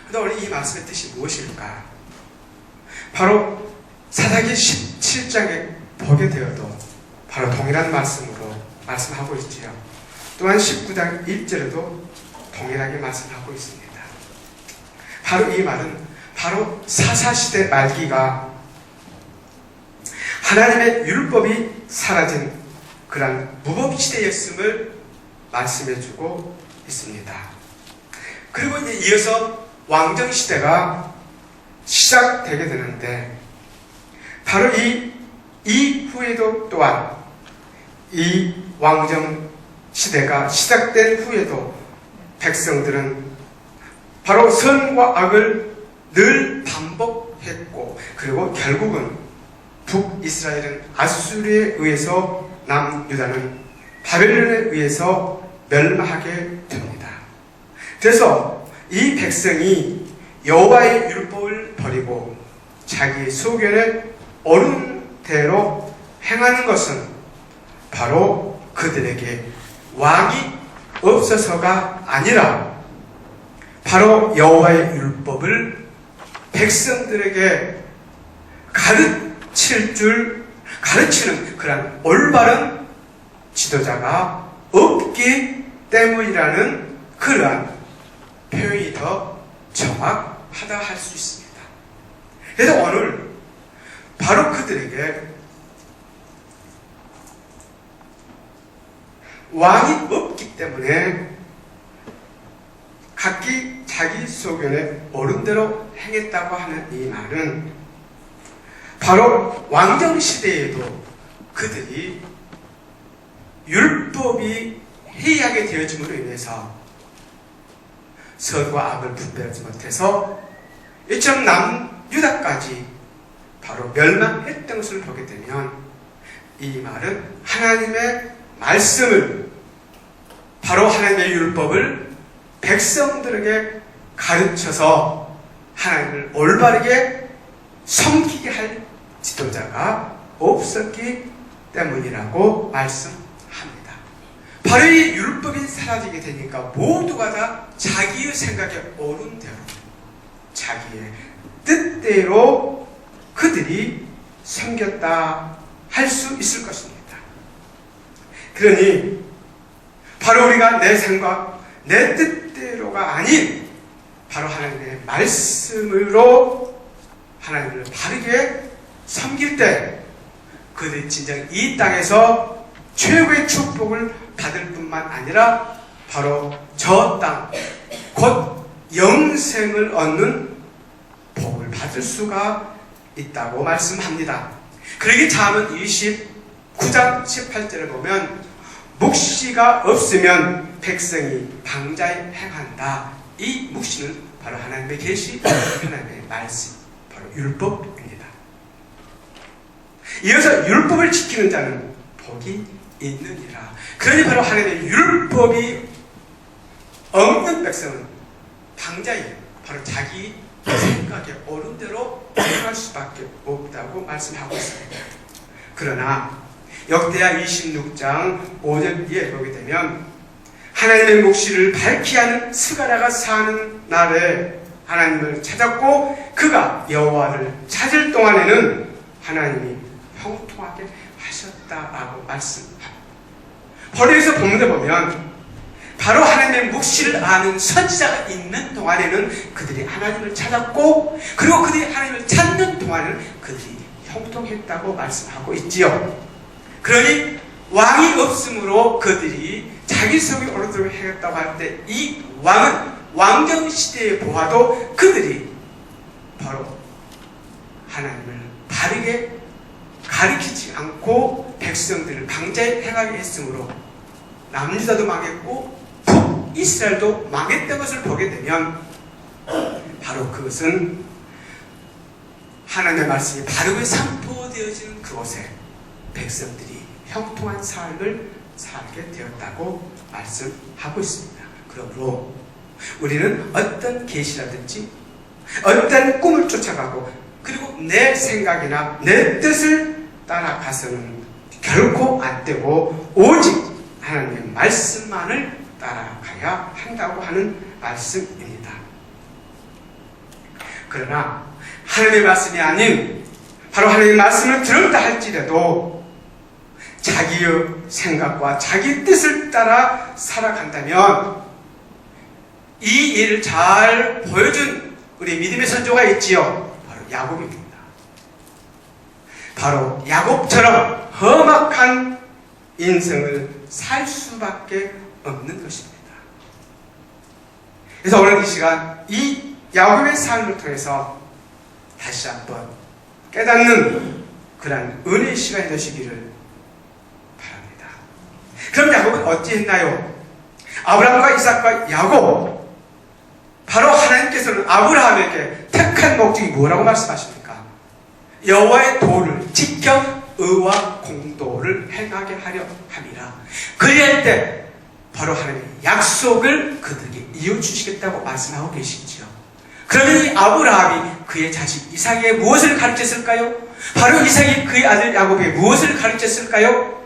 그런데 오늘 이 말씀의 뜻이 무엇일까? 바로 사사기 17장에 보게 되어도 바로 동일한 말씀으로 말씀하고 있지요. 또한 19장 1절에도 동일하게 말씀하고 있습니다. 바로 이 말은 바로 사사시대 말기가 하나님의 율법이 사라진 그러한 무법시대였음을 말씀해주고 있습니다. 그리고 이제 이어서 왕정시대가 시작되게 되는데 바로 이후에도 또한 이 왕정시대가 시작된 후에도 백성들은 바로 선과 악을 늘 반복했고 그리고 결국은 북이스라엘은 아수르에 의해서 남유다는 바벨론에 의해서 멸망하게 됩니다. 그래서 이 백성이 여호와의 율법을 버리고 자기의 소견에 옳은 대로 행하는 것은 바로 그들에게 왕이 없어서가 아니라 바로 여호와의 율법을 백성들에게 가르치는 그런 올바른 지도자가 없기 때문이라는 그러한 표현이 더 정확하다 할 수 있습니다. 그래서 오늘 바로 그들에게 왕이 없기 때문에 각기 자기 소견에 옳은 대로 행했다고 하는 이 말은 바로 왕정시대에도 그들이 율법이 해이하게 되어짐으로 인해서 선과 악을 분별하지 못해서 이처럼 남유다까지 바로 멸망했던 것을 보게 되면 이 말은 하나님의 말씀을 바로 하나님의 율법을 백성들에게 가르쳐서 하나님을 올바르게 섬기게 할 지도자가 없었기 때문이라고 말씀합니다. 바로 이 율법이 사라지게 되니까 모두가 다 자기의 생각에 옳은 대로 자기의 뜻대로 그들이 섬겼다 할 수 있을 것입니다. 그러니 바로 우리가 내 생각, 내 뜻대로가 아닌 바로 하나님의 말씀으로 하나님을 바르게 섬길 때 그들이 진정 이 땅에서 최고의 축복을 받을 뿐만 아니라 바로 저 땅, 곧 영생을 얻는 복을 받을 수가 있다고 말씀합니다. 그러기 잠언 29장 18절을 보면 묵시가 없으면 백성이 방자에 행한다. 이 묵시는 바로 하나님의 계시, 하나님의 말씀, 바로 율법입니다. 이어서 율법을 지키는 자는 복이 있느니라. 그러니 바로 하나님의 율법이 없는 백성은 방자예요. 바로 자기 생각에 옳은 대로 행할 수밖에 없다고 말씀하고 있습니다. 그러나 역대하 26장 5절 뒤에 보게 되면 하나님의 묵시를 밝히 하는 스가랴가 사는 날에 하나님을 찾았고 그가 여호와를 찾을 동안에는 하나님이 형통하게 하셨다라고 말씀합니다. 바로 여기서 본문에 보면 바로 하나님의 묵시를 아는 선지자가 있는 동안에는 그들이 하나님을 찾았고 그리고 그들이 하나님을 찾는 동안에는 그들이 형통했다고 말씀하고 있지요. 그러니 왕이 없으므로 그들이 자기 속에 옳은 대로 행했다고 할 때 이 왕은 왕정시대에 보아도 그들이 바로 하나님을 바르게 가르치지 않고 백성들을 방자에 행하게 했으므로 남유다도 망했고 북이스라엘도 망했던 것을 보게 되면 바로 그것은 하나님의 말씀이 바르게 선포되어지는 그곳에 백성들이 형통한 삶을 살게 되었다고 말씀하고 있습니다. 그러므로 우리는 어떤 계시라든지 어떤 꿈을 쫓아가고 그리고 내 생각이나 내 뜻을 따라가서는 결코 안 되고 오직 하나님의 말씀만을 따라가야 한다고 하는 말씀입니다. 그러나 하나님의 말씀이 아닌 바로 하나님의 말씀을 들었다 할지라도 자기의 생각과 자기 뜻을 따라 살아간다면 이 일을 잘 보여준 우리 믿음의 선조가 있지요. 바로 야곱입니다. 바로 야곱처럼 험악한 인생을 살 수밖에 없는 것입니다. 그래서 오늘 이 시간 이 야곱의 삶을 통해서 다시 한번 깨닫는 그런 은혜의 시간이 되시기를 바랍니다. 그럼 야곱은 어찌했나요? 아브라함과 이삭과 야곱, 바로 하나님께서는 아브라함에게 택한 목적이 뭐라고 말씀하십니까? 여호와의 도를 지켜 의와 공도를 행하게 하려 함이라. 그리할 때 바로 하나님의 약속을 그들에게 이어주시겠다고 말씀하고 계시지요. 그러면 이 아브라함이 그의 자식 이삭에게 무엇을 가르쳤을까요? 바로 이삭이 그의 아들 야곱에게 무엇을 가르쳤을까요?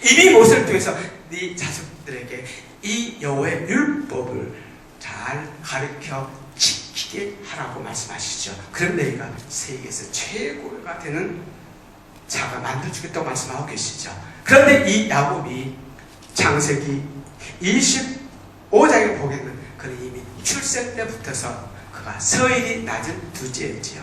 이미 모세를 통해서 네 자식들에게 이 여호와의 율법을 잘 가르쳐 지키게 하라고 말씀하시죠. 그럼 너희가 세계에서 최고가 되는 자가 만들어주겠다고 말씀하고 계시죠. 그런데 이 야곱이 창세기 25장에 보겠는 그는 이미 출생 때부터서 그가 서일이 낮은 둘째였지요.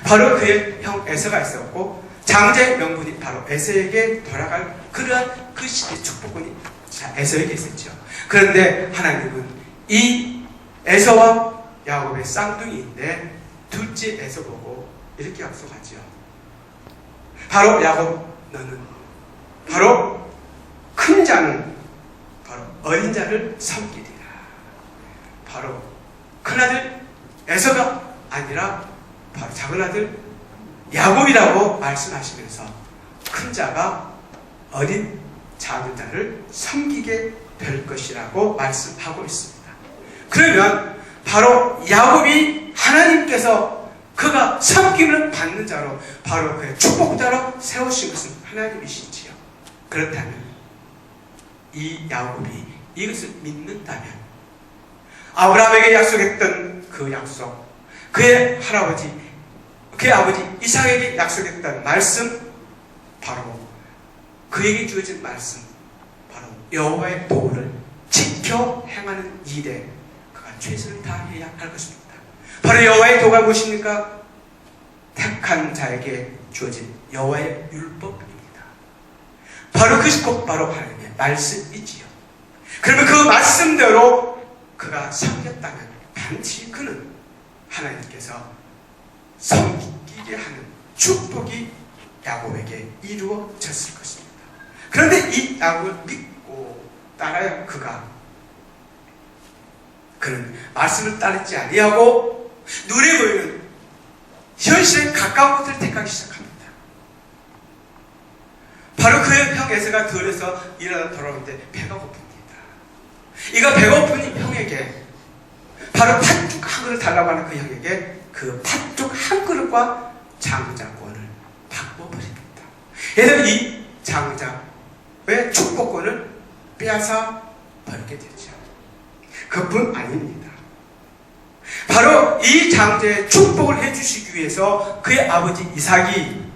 바로 그의 형 에서가 있었고 장자의 명분이 바로 에서에게 돌아갈 그러한 그 시대의 축복권이 에서에게 있었죠. 그런데 하나님은 이 에서와 야곱의 쌍둥이인데 둘째 에서 보고 이렇게 약속하죠. 바로 야곱, 너는 바로 큰 자는 바로 어린 자를 섬기리라. 바로 큰아들 에서가 아니라 바로 작은아들 야곱이라고 말씀하시면서 큰 자가 어린 작은 자를 섬기게 될 것이라고 말씀하고 있습니다. 그러면 바로 야곱이 하나님께서 그가 섬김을 받는 자로 바로 그의 축복자로 세우신 것은 하나님이시지요. 그렇다면 이 야곱이 이것을 믿는다면 아브라함에게 약속했던 그 약속, 그의 할아버지, 그의 아버지 이삭에게 약속했던 말씀, 바로 그에게 주어진 말씀, 바로 여호와의 도를 지켜 행하는 일에 그가 최선을 다해야 할 것입니다. 바로 여호와의 도가 무엇입니까? 택한 자에게 주어진 여호와의 율법입니다. 바로 그것이 곧 바로 하나님의 말씀이지요. 그러면 그 말씀대로 그가 섬겼다면 반드시 그는 하나님께서 섬기게 하는 축복이 야곱에게 이루어졌을 것입니다. 그런데 이 야곱을 믿고 따라야 그는 말씀을 따르지 아니하고 눈에 보이는 현실에 가까운 것을 택하기 시작합니다. 바로 그의 형 에서가 들에서 일하다 돌아오는데 배가 고픕니다. 이가 배고픈 이 형에게 바로 팥죽 한 그릇 달라고 하는 그 형에게 그 팥죽 한 그릇과 장자권을 바꿔버립니다. 그래서 이 장자의 축복권을 빼앗아 버리게 되죠. 그뿐 아닙니다. 바로 이 장자의 축복을 해주시기 위해서 그의 아버지 이삭이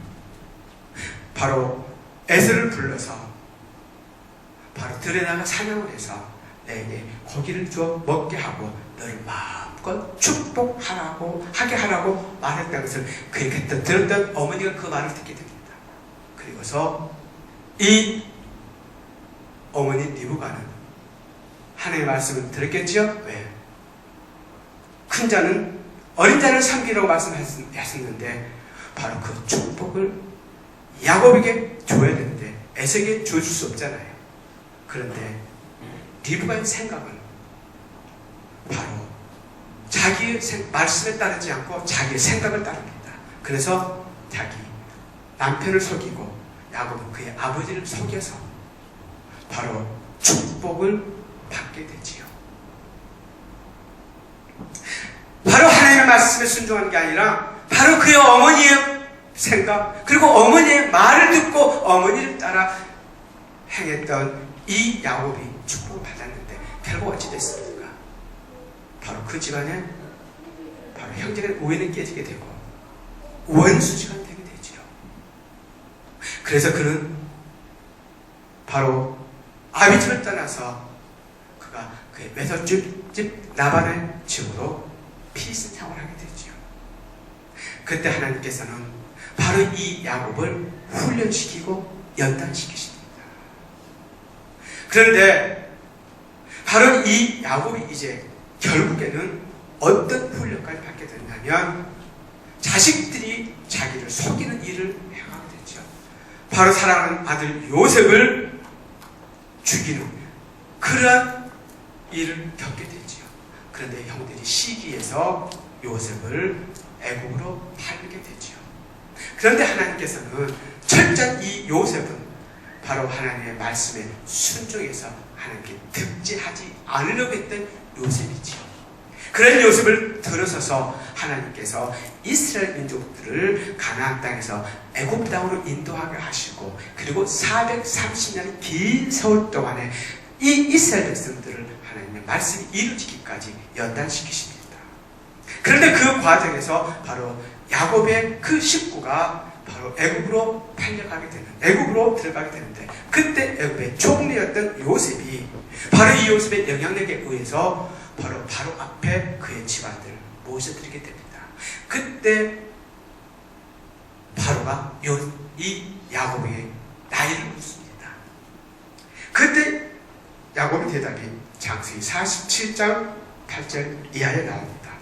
바로 에서를 불러서 바로 들에 나가 사냥을 해서 내게 고기를 주어 먹게 하고 너를 마음껏 축복하라고 하게 하라고 말했다는 것을 그에게 들었던 어머니가 그 말을 듣게 됩니다. 그리고서 이 어머니 리브가는 하나님의 말씀을 들었겠죠? 왜? 큰 자는 어린 자를 섬기라고 말씀하셨는데 바로 그 축복을 야곱에게 줘야 되는데 에서에게 줘줄 수 없잖아요. 그런데 리브가의 생각은 바로 자기의 말씀에 따르지 않고 자기의 생각을 따릅니다. 그래서 자기 남편을 속이고 야곱은 그의 아버지를 속여서 바로 축복을 받게 되지요. 바로 하나님의 말씀에 순종한 게 아니라 바로 그의 어머니의 생각 그리고 어머니의 말을 듣고 어머니를 따라 행했던 이 야곱이 축복을 받았는데 결국 어찌 됐습니까? 바로 그 집안에 바로 형제간 오해는 깨지게 되고 원수지가 되게 되지요. 그래서 그는 바로 아비집을 떠나서 그가 그의 외손집 라반의 집으로 피신 생활을 하게 되지요. 그때 하나님께서는 바로 이 야곱을 훈련시키고 연단시키십니다. 그런데 바로 이 야곱이 이제 결국에는 어떤 훈련까지 받게 된다면 자식들이 자기를 속이는 일을 해가게 되죠. 바로 사랑하는 아들 요셉을 죽이는 그러한 일을 겪게 되죠. 그런데 형들이 시기해서 요셉을 애국으로 팔게 되죠. 그런데 하나님께서는 철저한 이 요셉은 바로 하나님의 말씀에 순종해서 하나님께 득제하지 않으려고 했던 요셉이지요. 그런 요셉을 들어서서 하나님께서 이스라엘 민족들을 가나안 땅에서 애굽 땅으로 인도하게 하시고 그리고 430년 긴 세월 동안에 이 이스라엘 백성들을 하나님의 말씀이 이루어지기까지 연단시키십니다. 그런데 그 과정에서 바로 야곱의 그 식구가 바로 애굽으로 팔려가게 되는, 애굽으로 들어가게 되는데 그때 애굽의 총리였던 요셉이 바로 이 요셉의 영향력에 의해서 바로 앞에 그의 집안들을 모셔드리게 됩니다. 그때 바로가 이 야곱에게 나이를 묻습니다. 그때 야곱의 대답이 창세기 47장 8절 이하에 나옵니다.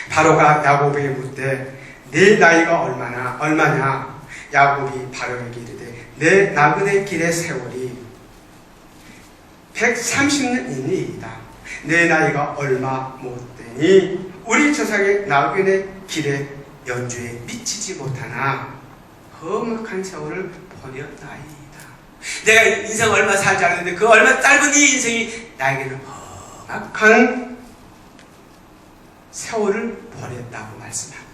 바로가 야곱에게 묻되 네 나이가 얼마냐? 야곱이 바로에게 이르되 내 나그네 길의 세월이 130년이니이다. 내 나이가 얼마 못되니 우리 조상의 나그네 길의 연주에 미치지 못하나 험악한 세월을 보내었나이다. 내가 인생 얼마 살지 않았는데 그 얼마 짧은 이 인생이 나에게는 험악한 세월을 보냈다고 말씀합니다.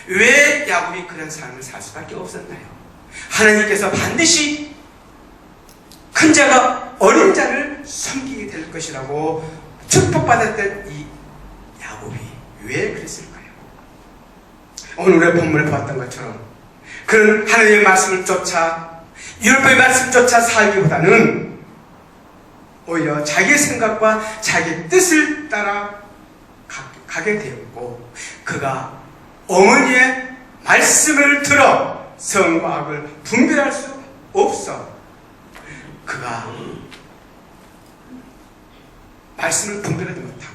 왜 야곱이 그런 삶을 살 수밖에 없었나요? 하나님께서 반드시 큰 자가 어린 자를 섬기게 될 것이라고 축복받았던 이 야곱이 왜 그랬을까요? 오늘의 본문을 보았던 것처럼 그런 하나님의 말씀을 쫓아 율법의 말씀을 쫓아 살기보다는 오히려 자기의 생각과 자기의 뜻을 따라 가게 되었고 그가 어머니의 말씀을 들어 선과 악을 분별할 수 없어 그가 말씀을 분별하지 못하고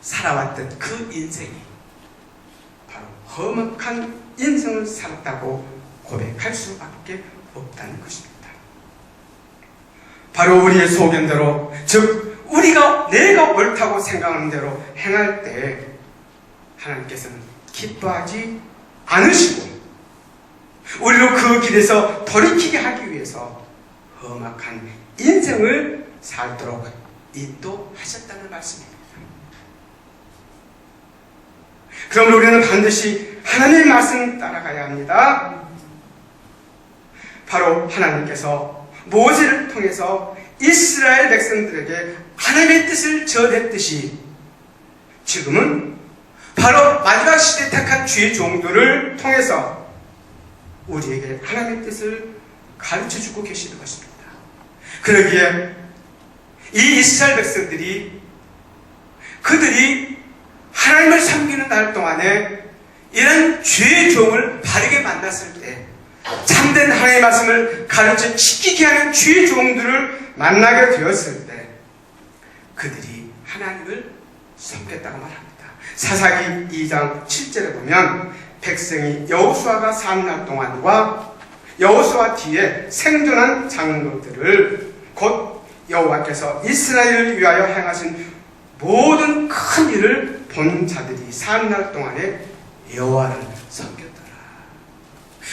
살아왔던 그 인생이 바로 험악한 인생을 살았다고 고백할 수밖에 없다는 것입니다. 바로 우리의 소견대로 즉 내가 옳다고 생각하는 대로 행할 때 하나님께서는 기뻐하지 않으시고 우리로 그 길에서 돌이키게 하기 위해서 험악한 인생을 살도록 인도하셨다는 말씀입니다. 그럼 우리는 반드시 하나님의 말씀을 따라가야 합니다. 바로 하나님께서 모세를 통해서 이스라엘 백성들에게 하나님의 뜻을 전했듯이 지금은 바로 마지막 시대에 택한 주의 종들을 통해서 우리에게 하나님의 뜻을 가르쳐주고 계시는 것입니다. 그러기에 이 이스라엘 백성들이 그들이 하나님을 섬기는 날 동안에 이런 주의 종을 바르게 만났을 때 참된 하나님의 말씀을 가르쳐 지키게 하는 주의 종들을 만나게 되었을 때 그들이 하나님을 섬겼다고 말합니다. 사사기 2장 7절에 보면 백성이 여호수아가 사는 날 동안과 여호수아 뒤에 생존한 장로들을 곧 여호와께서 이스라엘을 위하여 행하신 모든 큰 일을 본 자들이 사는 날 동안에 여호와를 섬겼더라.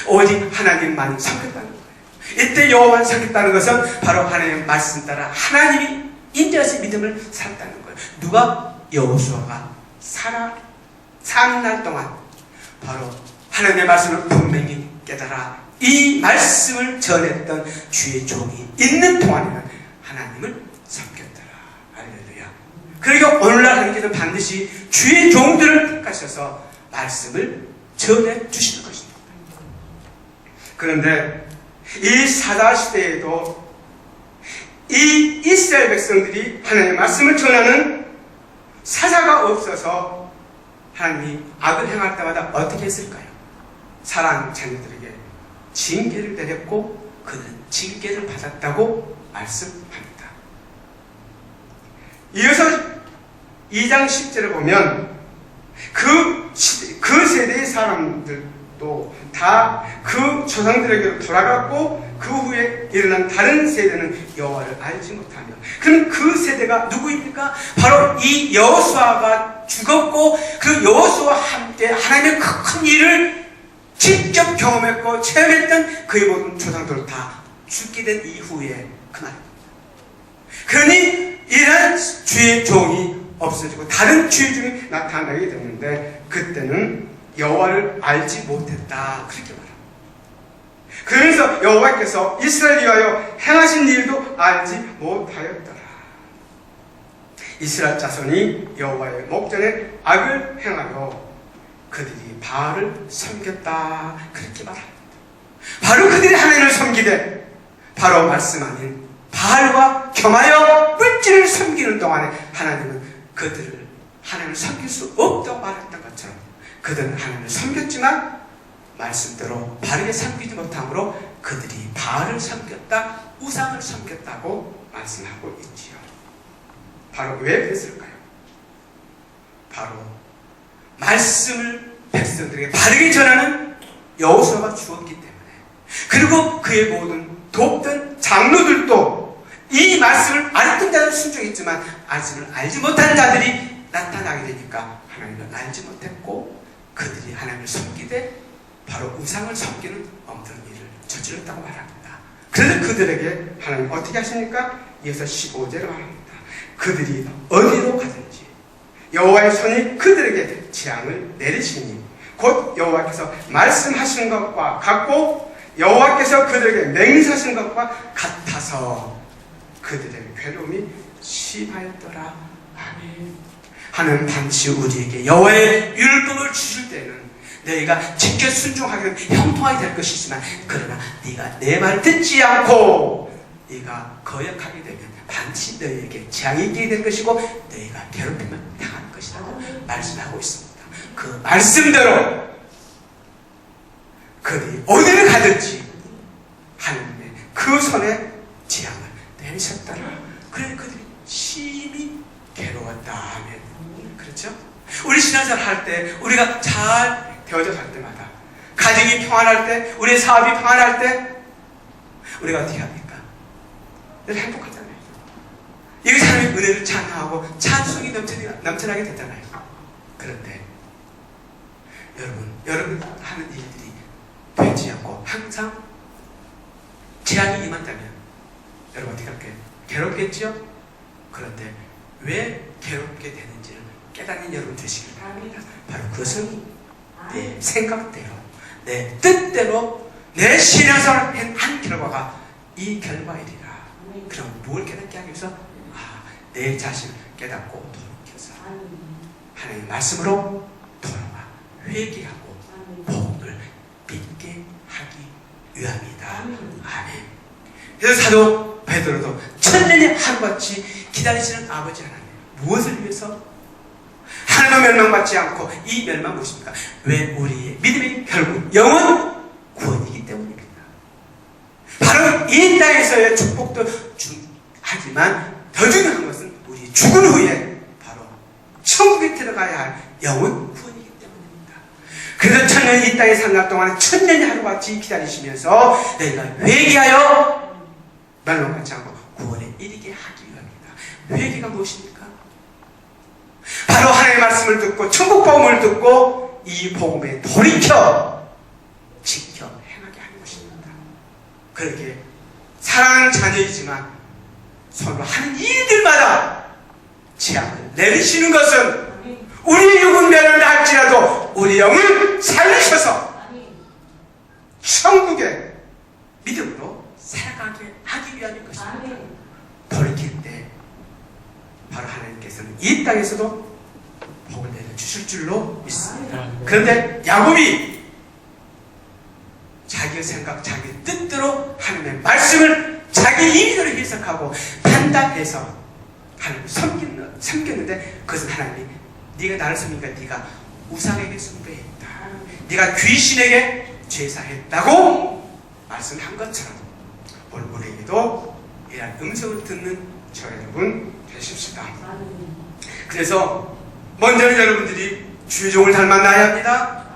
오직 하나님만 섬겼다는 거예요. 이때 여호와를 섬겼다는 것은 바로 하나님의 말씀 따라 하나님이 인도하신 믿음을 살았다는 거예요. 누가? 여호수아가 사는 날 동안 바로 하나님의 말씀을 분명히 깨달아 이 말씀을 전했던 주의 종이 있는 동안에는 하나님을 섬겼더라. 할렐루야. 그러니까 오늘날 하나님께서 반드시 주의 종들을 택하셔서 말씀을 전해 주시는 것입니다. 그런데 이 사다 시대에도 이 이스라엘 백성들이 하나님의 말씀을 전하는 사사가 없어서 하나님이 악을 행할 때마다 어떻게 했을까요? 사랑하는 자녀들에게 징계를 내렸고 그는 징계를 받았다고 말씀합니다. 이어서 2장 10절을 보면 그 세대의 사람들도 다 그 조상들에게로 돌아갔고 그 후에 일어난 다른 세대는 여호와를 알지 못하며, 그럼 그 세대가 누구입니까? 바로 이 여호수아가 죽었고 그 여호수아와 함께 하나님의 큰 일을 직접 경험했고 체험했던 그의 모든 조상들 다 죽게 된 이후에 그날입니다. 그러니 이런 주의 종이 없어지고 다른 주의 종이 나타나게 됐는데 그때는 여호와를 알지 못했다, 그렇게 말합니다. 그러면서 여호와께서 이스라엘 위하여 행하신 일도 알지 못하였더라. 이스라엘 자손이 여호와의 목전에 악을 행하여 그들이 바알을 섬겼다, 그렇게 말합니다. 바로 그들이 하나님을 섬기되 바로 말씀 아닌 바알과 겸하여 물질을 섬기는 동안에 하나님은 그들을 하나님을 섬길 수 없다고 말했던 것처럼 그들은 하나님을 섬겼지만 말씀대로 바르게 섬기지 못함으로 그들이 바알을 섬겼다, 우상을 섬겼다고 말씀하고 있지요. 바로 왜 그랬을까요? 바로 말씀을 백성들에게 바르게 전하는 여호수아가 죽었기 때문에, 그리고 그의 모든 돕던 장로들도 이 말씀을 알던 자들은 순종했지만 말씀을 알지 못하는 자들이 나타나게 되니까 하나님을 알지 못했고 그들이 하나님을 섬기되 바로 우상을 섬기는 엉뚱한 일을 저질렀다고 말합니다. 그래서 그들에게 하나님 어떻게 하십니까? 이어서 15절을 말합니다. 그들이 어디로 가든지 여호와의 손이 그들에게 재앙을 내리시니 곧 여호와께서 말씀하시는 것과 같고 여호와께서 그들에게 맹세하신 것과 같아서 그들의 괴로움이 심하였더라. 아멘. 하나님 반드시 우리에게 여호와의 율법을 주실 때는 너희가 지켜 순종하기는 형통하게 될 것이지만, 그러나 네가 내 말을 듣지 않고 네가 거역하게 되면 반드시 너희에게 재앙이 있게 될 것이고 너희가 괴롭힘을 당할 것이라고 말씀하고 있습니다. 그 말씀대로 그들이 어디를 가든지 하나님의 그 손에 재앙을 내리셨더라. 그래 그들이 심히 괴로웠다 하면, 그렇죠? 우리 신앙생활 할 때 우리가 잘 되어져 갈 때마다, 가정이 평안할 때, 우리의 사업이 평안할 때 우리가 어떻게 합니까? 늘 행복하잖아요. 이게 하나님의 은혜를 찬양하고 찬송이 넘쳐나게 되잖아요. 그런데 여러분 하는 일들이 되지 않고 항상 재앙이 임한다면 여러분 어떻게 할까요? 괴롭겠죠? 그런데 왜 괴롭게 되는지를 깨닫는 여러분 되시길 바랍니다. 바로 그것은 내 생각대로, 내 뜻대로 내 신앙생활을 한 결과가 이 결과이리라. 그럼 뭘 깨닫게 하기 위해서? 내 자신을 깨닫고 돌이켜서 하나님의 말씀으로 돌아와 회개하고 복음을 믿게 하기 위함이다. 아멘. 그래서 사도 베드로도 천년이 하루같이 기다리시는 아버지 하나님, 무엇을 위해서? 하나님은 멸망받지 않고, 이 멸망 무엇입니까? 왜? 우리의 믿음이 결국 영원 구원이기 때문입니다. 바로 이 땅에서의 축복도 하지만 더 중요한 것은 우리 죽은 후에 바로 천국에 들어가야 할 영원 구원이기 때문입니다. 그래서 천년이 이 땅에 산 날 동안 천년이 하루같이 기다리시면서 너희가 회개하여 멸망받지 않고 구원에 이르게 하기 위함입니다. 회개가 무엇입니까? 바로 하나님의 말씀을 듣고 천국 복음을 듣고 이 복음에 돌이켜 지켜 행하게 하는 것입니다. 그렇게 사랑하는 자녀이지만 서로 하는 일들마다 재앙을 내리시는 것은 우리의 육은 멸을 할지라도 우리 영을 살리셔서 천국의 믿음으로 살아가게 하기 위함인 것입니다. 하나님께서는 이 땅에서도 복을 내려주실 줄로 믿습니다. 그런데 야곱이 자기의 생각, 자기 뜻대로 하나님의 말씀을 자기 임의대로 해석하고 판단해서 하나님을 섬겼는데 그것은 하나님이 네가 나를 섬기니까 네가 우상에게 숭배했다, 네가 귀신에게 제사했다고 말씀한 것처럼 오늘 우리에게도 이러한 음성을 듣는 저 여러분 되십시다. 그래서 먼저 여러분들이 주의 종을 닮아나야 합니다.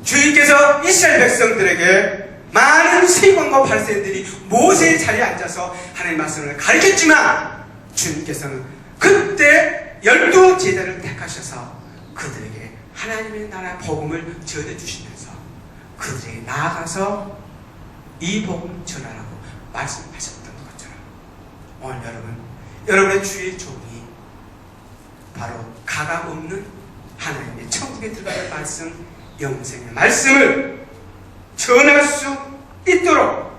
주님께서 이스라엘 백성들에게 많은 세관과 발세들이 모세의 자리에 앉아서 하나님의 말씀을 가르쳤지만 주님께서는 그때 12 제자를 택하셔서 그들에게 하나님의 나라 복음을 전해주시면서 그들에게 나아가서 이 복음을 전하라고 말씀하셨던 것처럼 오늘 여러분의 주의 종이 바로 가감 없는 하나님의 천국에 들어가는 말씀, 영생의 말씀을 전할 수 있도록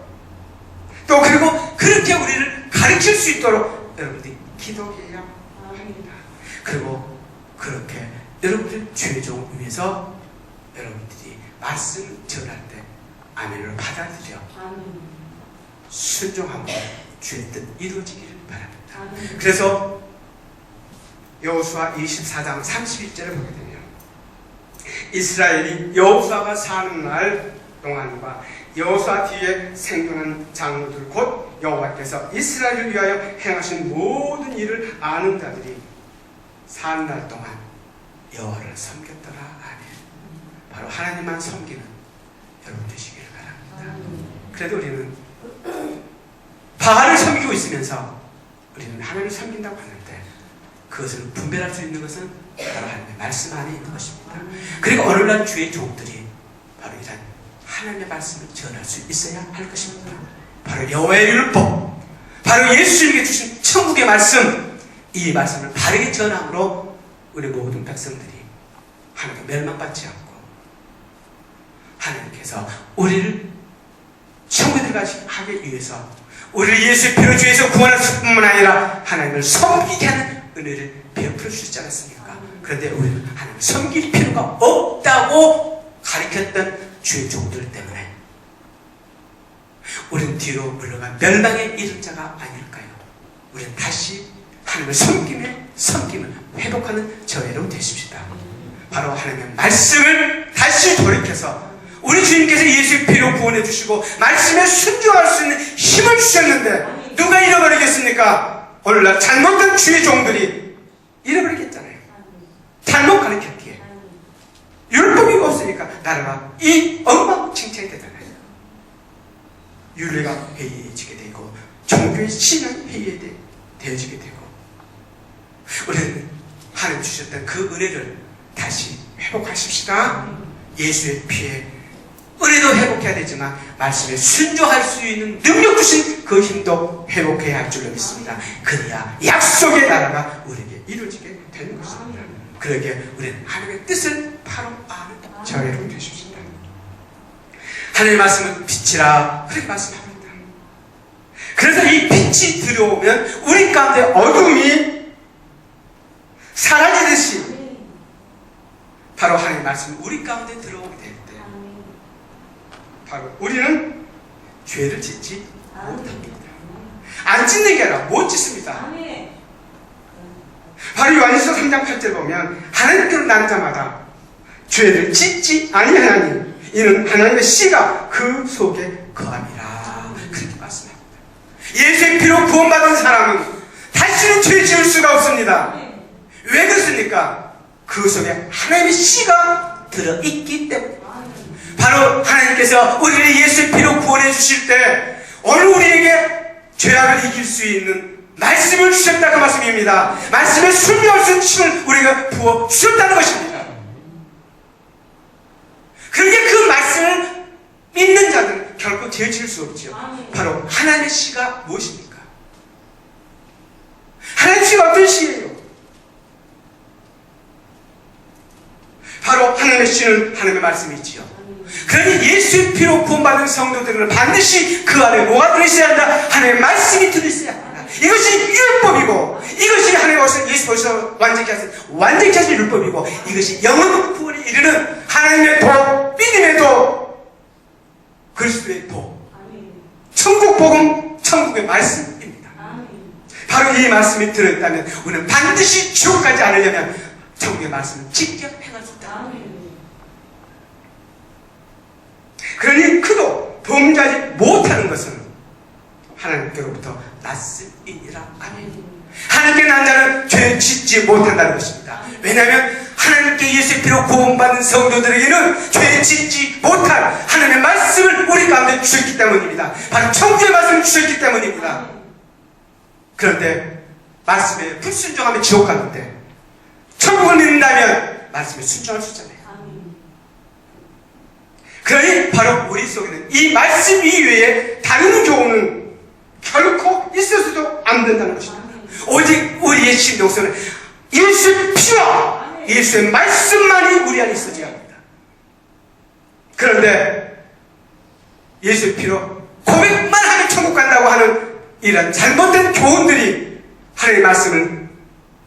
또 그리고 그렇게 우리를 가르칠 수 있도록 여러분들이 기도해야 합니다. 그리고 그렇게 여러분들 주의 종을 위해서 여러분들이 말씀 전할 때 아멘을 받아들여 순종하고 주의 뜻 이루어지기를 바랍니다. 그래서 여호수아 24장 31절을 보게 되면 이스라엘이 여호수아가 사는 날 동안과 여호수아 뒤에 생존한 장로들 곧 여호와께서 이스라엘을 위하여 행하신 모든 일을 아는 자들이 사는 날 동안 여호와를 섬겼더라. 아멘. 바로 하나님만 섬기는 여러분 되시기를 바랍니다. 그래도 우리는 바알을 섬기고 있으면서 우리는 하나님을 섬긴다고 하는데 그것을 분별할 수 있는 것은 바로 하나님의 말씀 안에 있는 것입니다. 그리고 오늘날 주의 종들이 바로 이런 하나님의 말씀을 전할 수 있어야 할 것입니다. 바로 여호와의 율법, 바로 예수님께 주신 천국의 말씀, 이 말씀을 바르게 전함으로 우리 모든 백성들이 하나님 멸망받지 않고 하나님께서 우리를 천국에 들어가게 하기 위해서 우리를 예수의 피로 주에서 구원할 뿐만 아니라 하나님을 섬기게 하는 은혜를 베풀어 주시지 않았습니까? 그런데 우리는 하나님을 섬길 필요가 없다고 가르쳤던 주의 종들 때문에 우리는 뒤로 물러간 멸망에 이른 자가 아닐까요? 우리는 다시 하나님을 섬김을 회복하는 저희로 되십시다. 바로 하나님의 말씀을 다시 돌이켜서 우리 주님께서 예수의 피로 구원해 주시고 말씀에 순종할 수 있는 힘을 주셨는데 누가 잃어버리겠습니까? 오늘날 잘못된 주의 종들이 잃어버리겠잖아요. 잘못 가르쳤기에 율법이 없으니까 나라가 이 엉망진창이 되잖아요. 윤리가 해이해지게 되고 종교의 신앙이 해이해지게 되고 우리는 하나님 주셨던 그 은혜를 다시 회복하십시다. 예수의 피에 은혜도 회복해야 되지만 말씀에 순종할 수 있는 능력 주신 그 힘도 회복해야 할 줄로 믿습니다. 그래야 약속의 나라가 우리에게 이루어지게 되는 것입니다. 그러기에 우리는 하나님의 뜻을 바로 아는 저 여러분 되십시다. 하나님의 말씀은 빛이라 그렇게 말씀합니다. 그래서 이 빛이 들어오면 우리 가운데 어둠이 사라지듯이 바로 하나님의 말씀이 우리 가운데 들어오게 될 때 바로 우리는 죄를 짓지 못합니다. 안 짓는 게 아니라 못 짓습니다. 바로 요한일서 3장 8절 보면 하나님께로 나는 자마다 죄를 짓지 아니하나니 이는 하나님의 씨가 그 속에 거함이라 그렇게 말씀합니다. 예수의 피로 구원받은 사람은 다시는 죄 지을 수가 없습니다. 왜 그렇습니까? 그 속에 하나님의 씨가 들어있기 때문에 바로 하나님께서 우리를 예수의 피로 구원해 주실 때 오늘 우리에게 죄악을 이길 수 있는 말씀을 주셨다 그 말씀입니다. 말씀에 순종할 수 있는 힘을 우리가 부어 주셨다는 것입니다. 그런데 그 말씀을 믿는 자들은 결코 죄 지을 수 없죠. 바로 하나님의 씨가 무엇입니까? 하나님의 씨가 어떤 씨예요? 바로 하나님의 씨는 하나님의 말씀이지요. 그러니 예수의 피로 구원받은 성도들은 반드시 그 안에 뭐가 들어있어야 한다? 하나님의 말씀이 들어있어야 한다. 이것이 율법이고 이것이 하나님의 오셔서 예수 오셔서 완전케 하신 율법이고 이것이 영원 구원에 이르는 하나님의 도, 믿음의 도, 그리스도의 도, 천국 복음, 천국의 말씀입니다. 바로 이 말씀이 들어있다면 우리는 반드시 지옥 가지 않으려면 천국의 말씀을 직접 행할 수 있다. 그러니 그도 범죄하지 못하는 것은 하나님께로부터 낯설이니라. 아멘. 하나님께 난 자는 죄 짓지 못한다는 것입니다. 왜냐하면 하나님께 예수의 피로 구원받은 성도들에게는 죄 짓지 못한 하나님의 말씀을 우리 가운데 주셨기 때문입니다. 바로 천국의 말씀을 주셨기 때문입니다. 그런데 말씀에 불순종하면 지옥 가는데 천국을 믿는다면 말씀에 순종할 수 있잖아요. 그러니 바로 우리 속에는 이 말씀 이외에 다른 교훈은 결코 있어서도 안 된다는 것입니다. 오직 우리의 심령속에는 예수의 피와 예수의 말씀만이 우리 안에 있어져야 합니다. 그런데 예수의 피로 고백만 하면 천국 간다고 하는 이런 잘못된 교훈들이 하나님의 말씀을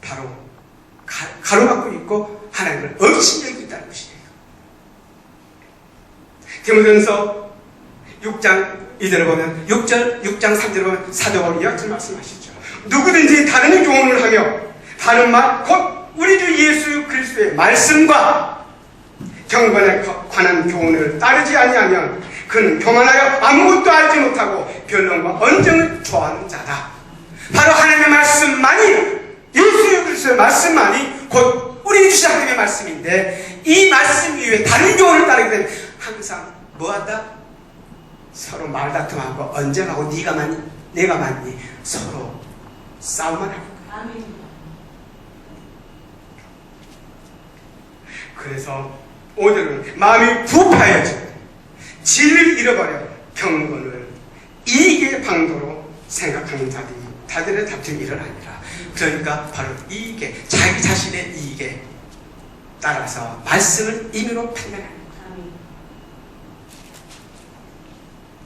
바로 가로막고 있고 하나님을 의심하고 있다는 것이에요. 디모데전서 6장 2절을 보면 6장 3절을 보면 사도 바울이 이렇게 말씀하시죠. 누구든지 다른 교훈을 하며 다른 말 곧 우리 주 예수 그리스도의 말씀과 경건에 관한 교훈을 따르지 아니하면 그는 교만하여 아무것도 알지 못하고 변론과 언정을 좋아하는 자다. 바로 하나님의 말씀만이 예수 그리스도의 말씀만이 곧 우리 주신 하나님의 말씀인데 이 말씀 이외에 다른 교훈을 따르게 되면 항상 뭐한다? 서로 말다툼하고 언쟁하고 네가 맞니? 내가 맞니? 서로 싸움만 하는 거야. 그래서 오늘은 마음이 부패해지고 진리를 잃어버려 경건을 이익의 방도로 생각하는 자들의 다툼이 일어나니라. 그러니까 바로 이익에 자기 자신의 이익에 따라서 말씀을 임의로 판단하는 거야.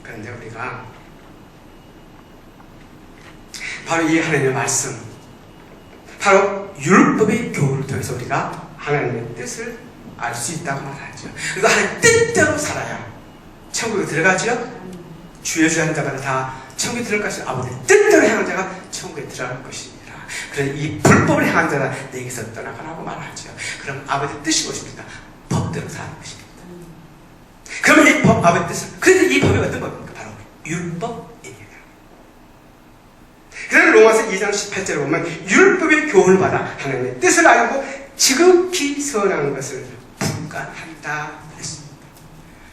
그런데 우리가 바로 이 하나님의 말씀, 바로 율법의 교훈을 통해서 우리가 하나님의 뜻을 알 수 있다고 말하죠. 그리고 하나님의 뜻대로 살아야 천국에 들어가죠. 주여 주여 하는 자마다 다 천국에 들어갈 것이 아버지의 뜻대로 행한 자가 천국에 들어갈 것입니다. 그래서 이 불법을 행한 자가 내게서 떠나가라고 말하죠. 그럼 아버지의 뜻이 무엇입니까? 법대로 사는 것입니다. 그러면 이 법, 아버지의 뜻은, 그래서 이 법이 어떤 법입니까? 바로 율법입니다. 그래서 로마서 2장 18절에 보면 율법의 교훈을 받아 하나님의 뜻을 알고 지극히 선한 것을 분간한다 그랬습니다.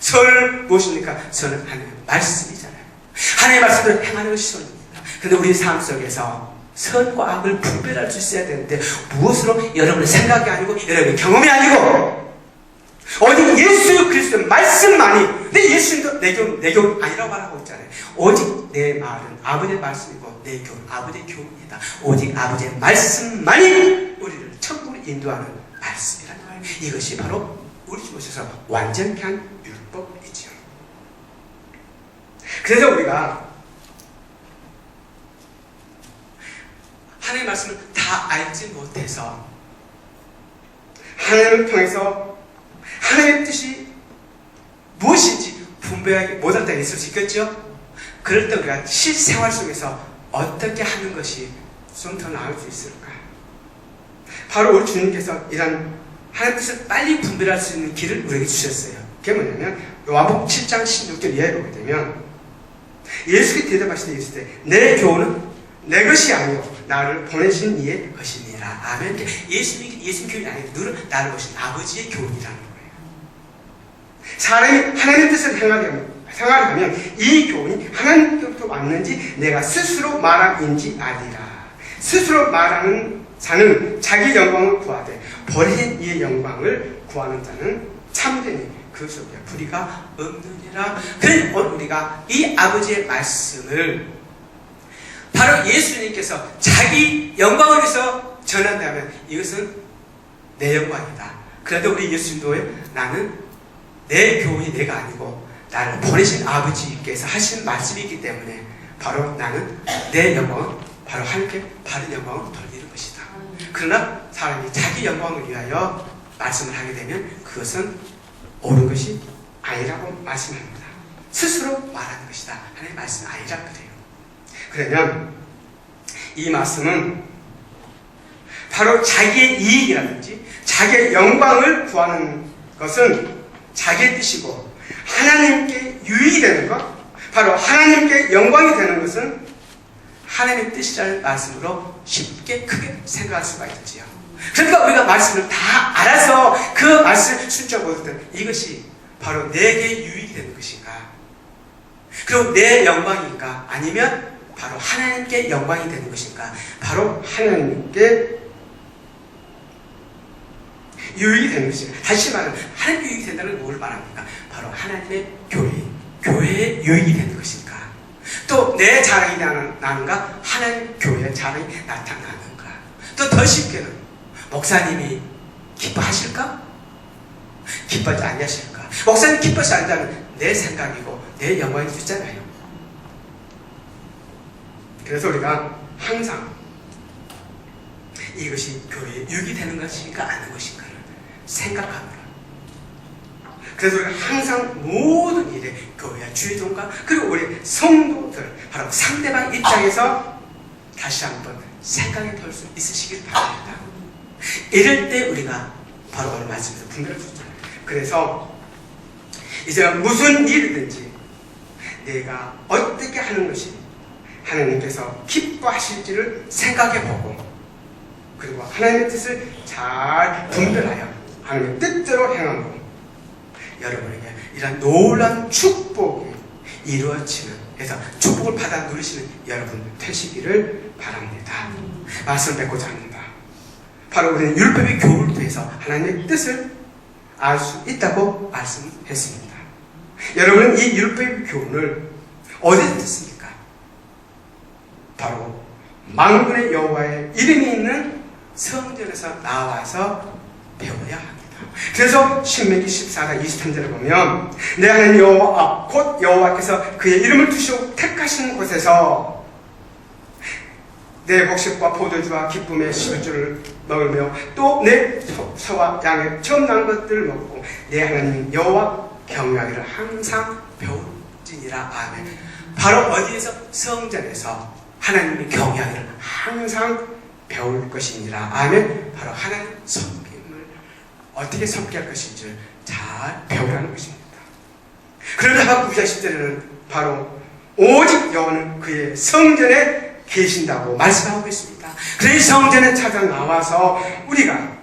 선은 무엇입니까? 선은 하나님의 말씀이잖아요. 하나님의 말씀을 행하는 것이 선입니다. 그런데 우리 삶 속에서 선과 악을 분별할 수 있어야 되는데 무엇으로? 여러분의 생각이 아니고 여러분의 경험이 아니고 오직 예수 그리스도의 말씀만이. 근데 예수님도 내 교훈 아니라고 말하고 있잖아요. 오직 내 말은 아버지의 말씀이고 내 교훈 아버지의 교훈이다. 오직 아버지의 말씀만이 우리를 천국으로 인도하는 말씀이라는 거예요. 이것이 바로 우리 집 오셔서 완전케 한 율법이지요. 그래서 우리가 하나님의 말씀을 다 알지 못해서 하나님을 통해서 하나님의 뜻이 무엇인지 분별하기 못할 때가 있을 수 있겠죠? 그럴 때 우리가 실생활 속에서 어떻게 하는 것이 좀 더 나을 수 있을까? 바로 우리 주님께서 이런 하나님의 뜻을 빨리 분별할 수 있는 길을 우리에게 주셨어요. 그게 뭐냐면 요한복음 7장 16절 이하에 보게 되면 예수께 대답하시되 이르시되 내 교훈은 내 것이 아니요 나를 보내신 이의 것이니라. 아멘. 예수님 교훈이 아니고 너는 나를 보신 아버지의 교훈이라는 거예요. 사람이 하나님의 뜻을 행하려면 이 교훈이 하나님께로부터 왔는지 내가 스스로 말함인지 아니라. 스스로 말하는 자는 자기 영광을 구하되 버린 이의 영광을 구하는 자는 참되니 그 속에 불의가 없느니라. 그래 오늘 우리가 이 아버지의 말씀을 바로 예수님께서 자기 영광을 위해서 전한다면 이것은 내 영광이다. 그런데 우리 예수님도 나는 내 교훈이 내가 아니고 나를 보내신 아버지께서 하신 말씀이기 때문에 바로 나는 내 영광은 바로 하나님께 바른 영광을 돌리는 것이다. 그러나 사람이 자기 영광을 위하여 말씀을 하게 되면 그것은 옳은 것이 아니라고 말씀합니다. 스스로 말하는 것이다. 하나님의 말씀이 아니라 그래요. 그러면 이 말씀은 바로 자기의 이익이라든지 자기의 영광을 구하는 것은 자기의 뜻이고, 하나님께 유익이 되는 것, 바로 하나님께 영광이 되는 것은 하나님의 뜻이라는 말씀으로 쉽게 크게 생각할 수가 있지요. 그러니까 우리가 말씀을 다 알아서 그 말씀을 순종하고 있을 때 이것이 바로 내게 유익이 되는 것인가, 그리고 내 영광인가, 아니면 바로 하나님께 영광이 되는 것인가, 바로 하나님께 유익이 되는 것인가. 다시 말하면 하나님께 유익이 된다는 건 뭘 말합니까? 바로 하나님의 교회에 유익이 되는 것인가, 또 내 자랑이 나는가, 하나님 교회의 자랑이 나타나는가. 또 더 쉽게는 목사님이 기뻐하실까? 기뻐하지 아니하실까? 목사님 기뻐하지 않는다면 내 생각이고 내 영광일 수 있잖아요. 그래서 우리가 항상 이것이 교회에 유익이 되는 것인가 아닌 것인가를 생각합니다. 그래서 우리가 항상 모든 일에 교회와 주의종과 그리고 우리 성도들, 바로 상대방 입장에서 다시 한번 생각해 볼 수 있으시길 바랍니다. 이럴 때 우리가 바로 오늘 말씀에서 분별할 수 있잖아요. 그래서 이제 무슨 일이든지 내가 어떻게 하는 것이 하나님께서 기뻐하실지를 생각해보고, 그리고 하나님의 뜻을 잘 분별하여 하나님의 뜻대로 행하고, 여러분에게 이런 놀라운 축복이 이루어지는, 그래서 축복을 받아 누리시는 여러분 되시기를 바랍니다. 말씀을 맺고자 합니다. 바로 우리는 율법의 교훈을 통해서 하나님의 뜻을 알 수 있다고 말씀했습니다. 여러분은 이 율법의 교훈을 어디서 듣습니까? 바로 만군의 여호와의 이름이 있는 성전에서 나와서 배워야 합니다. 그래서 신명기 14장 23절에 보면 내 하나님 여호와 곧 여호와께서 그의 이름을 두시고 택하신 곳에서 내 곡식과 포도주와 기쁨의 11조를 먹으며 또 내 소와 양의 처음 난 것들을 먹고 내 하나님 여호와 경외하기를 항상 배울지니라. 아멘. 바로 어디에서? 성전에서 하나님의 경외하기를 항상 배울 것이니라. 아멘. 바로 하나님 섬김을 어떻게 섬길 것인지 잘 배우라는 것입니다. 그런데 하박국 2장 10절에는 바로 오직 여호와는 그의 성전에 계신다고 말씀하고 있습니다. 그래서 성전에 찾아 나와서 우리가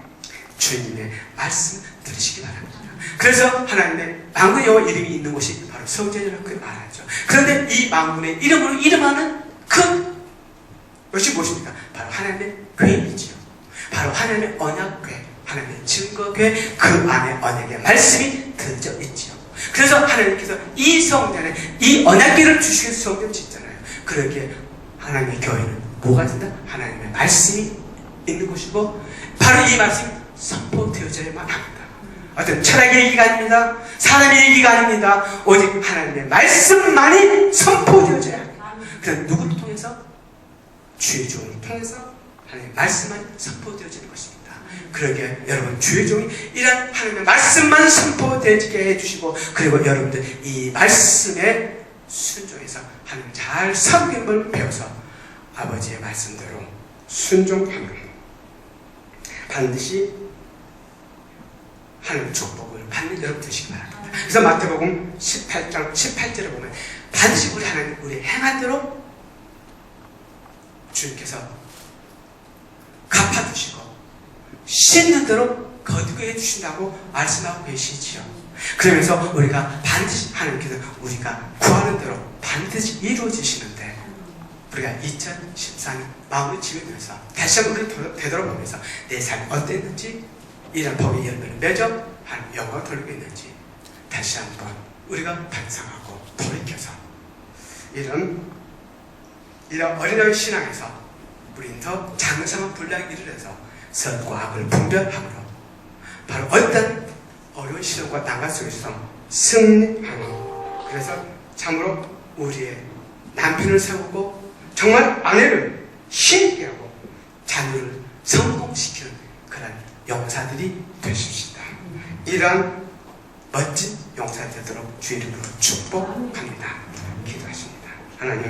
주님의 말씀 들으시기 바랍니다. 그래서 하나님의 만군의 여호와 이름이 있는 곳이 바로 성전이라고 말하죠. 그런데 이 만군의 이름으로 이름하는 그것이 무엇입니까? 바로 하나님의 교회이지요. 바로 하나님의 언약궤, 하나님의 증거궤, 그 안에 언약의 말씀이 들어져 있지요. 그래서 하나님께서 이 성전에 이 언약궤를 주시면서 성전 짓잖아요. 그러기에 하나님의 교회는 뭐가 된다? 하나님의 말씀이 있는 곳이고, 바로 이 말씀이 선포되어져야만 합니다. 어떤 철학의 얘기가 아닙니다. 사람의 얘기가 아닙니다. 오직 하나님의 말씀만이 선포되어져야 합니다. 그럼 누구를 통해서? 주의 종을 통해서 하나님의 말씀만 선포되어지는 것입니다. 그러기에 여러분 주의 종이 이런 하나님의 말씀만 선포되게 해주시고, 그리고 여러분들 이 말씀에 순종해서 하나님 잘 섬김을 배워서 아버지의 말씀대로 순종하면 반드시 하나님의 축복을 받는 여러분 되시기 바랍니다. 그래서 마태복음 18장 18절에 보면 반드시 우리 하나님 우리 행한 대로 주님께서 갚아주시고 씻는 대로 거두게 해주신다고 말씀하고 계시지요. 그러면서 우리가 반드시 하나님께서 우리가 구하는 대로 반드시 이루어지시는데, 우리가 2014년 마음을 지으면서 다시 한번 우리를 되돌아보면서 내 삶이 어땠는지, 이런 법의 열매를 맺어 하나님 영광을 돌리고 있는지 다시 한번 우리가 반성하고 돌이켜서 이런 어린아이 신앙에서 우리는 더 장성한 분량의 일을 해서 선과 악을 분별함으로 바로 어떤 어려운 시련과 난관 속에서 승리하는, 그래서 참으로 우리의 남편을 세우고 정말 아내를 힘있게 하고 자녀를 성공시키는 그런 용사들이 되십시다. 이런 멋진 용사 되도록 주의 이름으로 축복합니다. 기도하십니다. 하나님